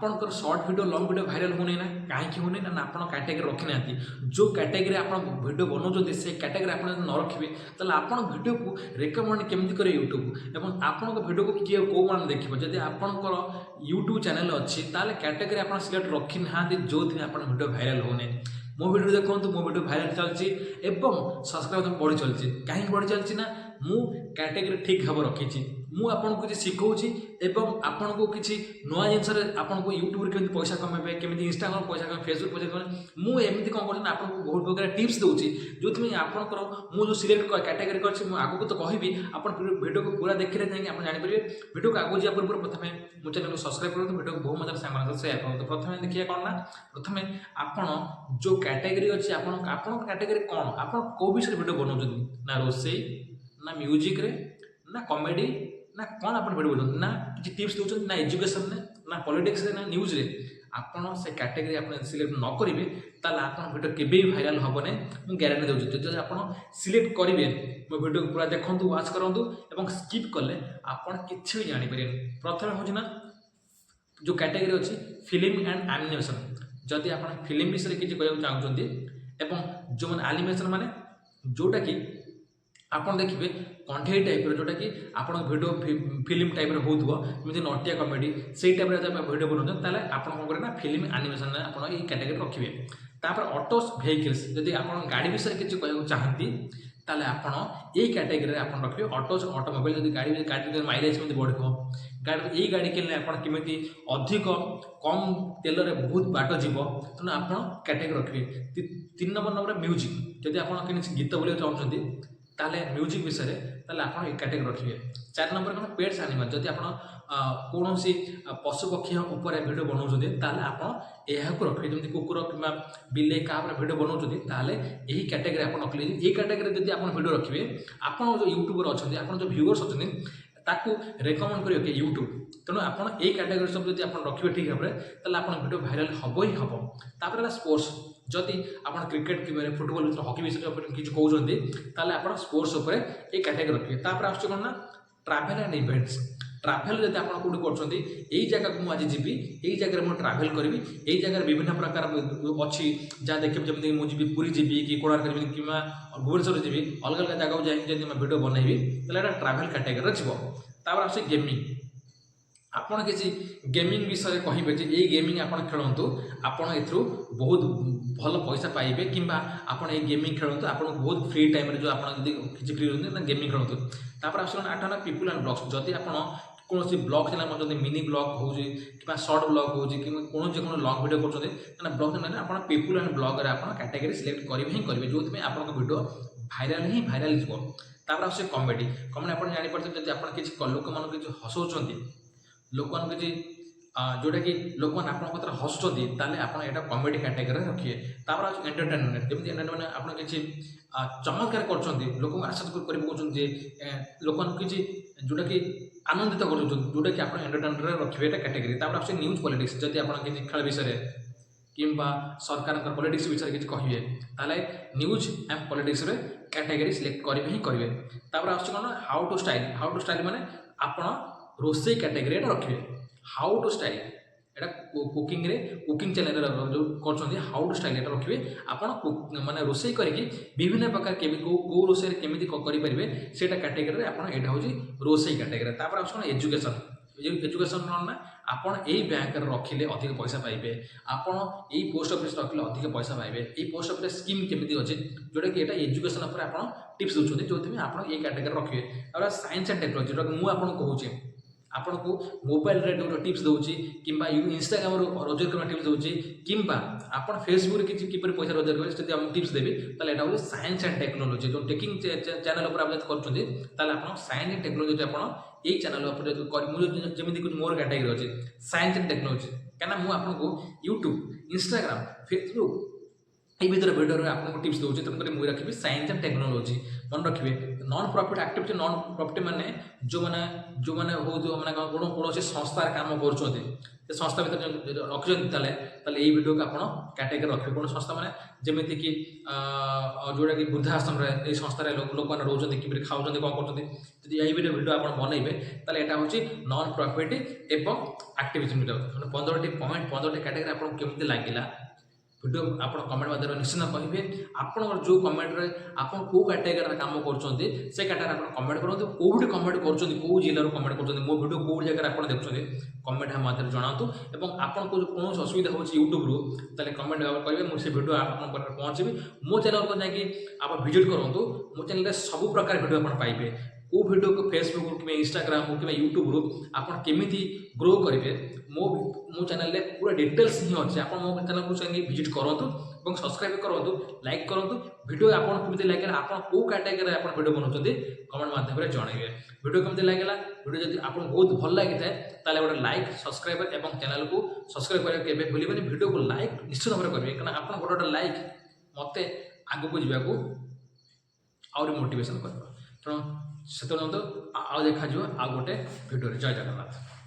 आपणकर short video long video viral होने ना कहीं होने ना आप कैटेगरी रखी ना जो कैटेगरी आप वीडियो बनाऊँ से कैटेगरी आप न रखिए ताल आप वीडियो को रेकमेंड केमती करेंगे यूट्यूब और आपण वीडियो को किए कौ मैंने देखिए जब आपंकर यूट्यूब चैनल अच्छी ताल कैटेगरी आप सिलेक्ट रखी ना जो दिन आप वीडियो भाइराल होने मो वीडियो देखो मो वीडियो भाइराल चलती सब्सक्राइब बढ़ी चलती कहीं बढ़ी चलती ना मु कैटेगरी ठीक भाव रखी मु आपन को शिखाऊँगी एवं आपन को किसी नुआ जिनस आपन को यूट्यूब केमती पैसा कमेबे केमती इंस्टाग्राम पैसा कमे फेसबुक पैसा कमे मु एमती कौन कर आपको बहुत प्रकार टिप्स दूसरी जो आपंकर मुझे जो सिलेक्ट कैटेगरी कर आगे तो कहबी आप वीडियो को पूरा देखने जाएंगे आप जानीपर वीडियो को आगे जा पूर्व प्रथम मो चैनल को सब्सक्राइब करूँ वीडियो को बहुत मजा सामान सेयार करूँ। प्रथम देखिए कौन ना प्रथम आपड़ जो कैटेगरी अच्छी आप कैटेगरी कौन आप कौ विषय वीडियो बनाऊँ ना रोसे ना म्यूजिक रे ना कॉमेडी ना कौन आप वीडियो बनाते ना किसी टिप्स दूसरे ना एजुकेशन ने ना पॉलिटिक्स रे ना न्यूज रे आपन से कैटेगरी आप सिलेक्ट न करेंगे ताल आप वीडियो केबे भी भाइराल हेने मुझे ग्यारंटी दूसरी जब आप सिलेक्ट करेंगे मो वीडियो पूरा देखूँ वाच करूँ और स्किप कले आपड़ किसी भी जानीपर प्रथम हूँ ना जो कैटेगरी अच्छी फिल्म एंड एनिमेशन जदि आप फिल्म विषय किसी कहना चाहते एवं जो मैंने एनिमेशन माने जोटा कि आपन देखिए कंठेई टाइप जोटा कि आप वीडियो फिल्म टाइप होती नटिया कमेडी से टाइप वीडियो बनाते आप ना फिल्म एनिमेशन आप कैटेगरी रखिए तापर ऑटो व्हीकल्स जदि आप गाड़ी विषय किसी कहना चाहती ताले आपण ये कैटेगरी आप रखिए ऑटोमोबाइल जब गाड़ी गाड़ी माइलेज में बढ़ो गाड़ी यही गाड़ी किनले आप केमी अधिक कम तेल रे बहुत बाट जीव तेना आप कैटेगरी रखिए। 3 नंबर म्यूजिक जदि आप गीत बोलिया चाहते ताले म्यूजिक विषय ताले आप कैटेगरी रखिए। 4 नंबर कौन पेट्स एनिमल जदि आप कौन पशु पक्षी उपर वीडियो बनाऊँ ताले आप रखिए जमी कुकुर कि बिले क्या वीडियो बनाऊँ ताले यही कैटेगरी आप रखिए। ये कैटेगरी जब आप वीडियो रखिए आप जो यूट्यूबर अच्छा आप जो व्यूअर्स अच्छे ताकू रेकमेंड करेंगे यूट्यूब तेणु आप कैटेगरी सब जब आप रखिए ठीक भाव में आप वीडियो भाइराल हम ही हम। तापर स्पोर्ट्स जदि आप क्रिकेट कि फुटबॉल हॉकी विषय किसी कहते ताले आप स्पोर्ट्स उपर ये कैटेगरी रखिए। तापर आस कौन ना ट्रैवल एंड इवेंट्स ट्रैवल जब आप कौट कर जगह को मुझे जी यही जगह मुझे ट्रैवल करी यही जगह विभिन्न प्रकार अच्छी जहाँ देखिए जमीन मुझे पुरी जी कि कोणार्क जी कि भुवनेश्वर जी अलग अलग जगह जाकि वीडियो बनइबी तो ट्रैवल कैटेगरी जीव। आस गेमिंग आपड़ किसी गेमिंग विषय कहे ये गेमिंग आप खेलतु आपड़ ए बहुत भल पैसा पाइबे कि आप गेमिंग खेलतु आप बहुत फ्री टाइम जो आप किसी फ्री ना गेमिंग खेलतु। तापर आस 8 ना पीपुल एंड ब्लॉग्स जदि आप कौन ब्लॉग चैनल बनाते मिनी ब्लॉग हो कि शॉर्ट ब्लॉग हो कौन लॉन्ग वीडियो कर ब्लॉग चैनल आप पीपुल एंड ब्लॉग आप कैटेगरी सिलेक्ट करेंगे ही करेंगे जो आप वीडियो भाइराल ही भाइराल जीव। तापर आस कमेडी कमेडी आप जानीपारे जब आप किसी लोक मान किसी हसाऊँ लोक मान किसी जोटा कि लोक मैंने आप हसुँच ताले आप कमेडी कैटेगरी रखिए। तापर आज एंटरटेनमेंट जमी एंटरटेनमेंट आप किसी चमत्कार कर लोक आशा कर लोक किसी जोटा कि आनंदित कर जोटा कि आप एंटरटेनमेंट रखिए कैटेगरी। तापर आप न्यूज पॉलिटिक्स जब आप किसी खेल विषय किंबा सरकार पॉलिटिक्स विषय किसी कहे ताले न्यूज एंड पॉलिटिक्स रे कैटेगरी सिलेक्ट करेंगे ही करेंगे। तापर आस कौन हाउ टू स्टाइल माने आप रोसे कैटेगरी रखिए। हाउ टू स्टाइल यहाँ कुकिंग चैनल जो कर हाउ टू स्टाइल यहाँ रखिए आप माने रोसे करके विभिन्न प्रकार कौ रोसे केमी करेंगे से कैटेगरी आप हूँ रोसे कैटेगरी। तापर आस एजुकेशन एजुकेशन कौन ना आप यही बैंक रखिले अधिक पैसा पाइबे आपड़ यही पोस्ट ऑफिस रखिले अधिक पैसा पाइबे यही पोस्ट ऑफिस स्कीम केमी अच्छे जोटा कि एजुकेशन उपर आप टिप्स दूसरे जो आप ये कैटेगरी रखिए। और साइंस एंड टेक्नोलॉजी जो मुझे कहूँ आपन को मोबाइल रे टिप्स दूसरी कि इंस्टाग्राम रोजगार करने टिप्स दूसरी कि आप फेसबुक किसी किपर पैसा रोजगार करेंगे आम टिप्स देवी यहाँ हूँ साइंस एंड टेक्नोलॉजी जो टेकिंग चैनल आप कर साइंस एंड टेक्नोलॉजी आप यही चैनल मुझे जमी मोर कैटेगरी अच्छे साइंस एंड टेक्नोलॉजी कहीं मुझे आपको यूट्यूब इंस्टाग्राम फेसबुक ये भितर वीडियो आपको टिप्स दूसरी तेणुक मुझे रखी साइंस एंड टेक्नोलॉजी मन रखिए। Non profit activity non profit माने जो माने माने कौन संस्थार काम कर संस्था भर रखिंट ताले ये वीडियो को आप कैटेगरी रखिए कौन संस्था मैंने जमीती कि जोटा कि वृद्धाश्रम ये संस्थार लोक मैंने रोच कि खाऊँ कौन कर यही वीडियो आप बनइबे ताले यहाँ हूँ नॉन प्रॉफिट एवं एक्टिविटी वीडियो 15टी पॉइंट 15टी कैटेगरी आपको केमती लगिला वीडियो आप कमेंट माध्यम निश्चित कहे आपन जो कमेंट रे आप कौ कैटेगरी काम कर से कैटेगरी आप कमेंट करूँ कौटी कमेंट कर कौ जिलार कमेंट कर मो वीडियो कौ जगह आप देखते कमेंट माध्यम जनातु और आपको कौन असुविधा हो यूट्यूब रू ताले कमेंट करेंगे मुझे वीडियो आप पहुँचे मो चैनल को जाकि आप विजिट करूँ मो चैनल सब प्रकार वीडियो आप पाइबे को वीडियो को फेसबुक कि इंस्टाग्राम हो कि यूट्यूब रू आप केमी ग्रो करेंगे मो चैनल रे पूरा डिटेल्स ही अच्छे आप मो चैनल को विजिट करूँ और सब्सक्राइब करूँ लाइक करूँ वीडियो आपको केमी लगे आप कौ कैटेगरी आप वीडियो बनाते कमेंट माध्यम जनइबे वीडियो केमी लगे वीडियो जब आपको बहुत भल लगी था गोटे लाइक सब्सक्राइब और चैनल को सब्सक्राइब करके भूलें वीडियो को लाइक निश्चित भाव में करेंगे क्या आप गोटे गोटे लाइक मत आग को जावाक आहरी मोटिवेशन कर तेणु से देखा आ गोटे भिडियो जय जगन्नाथ।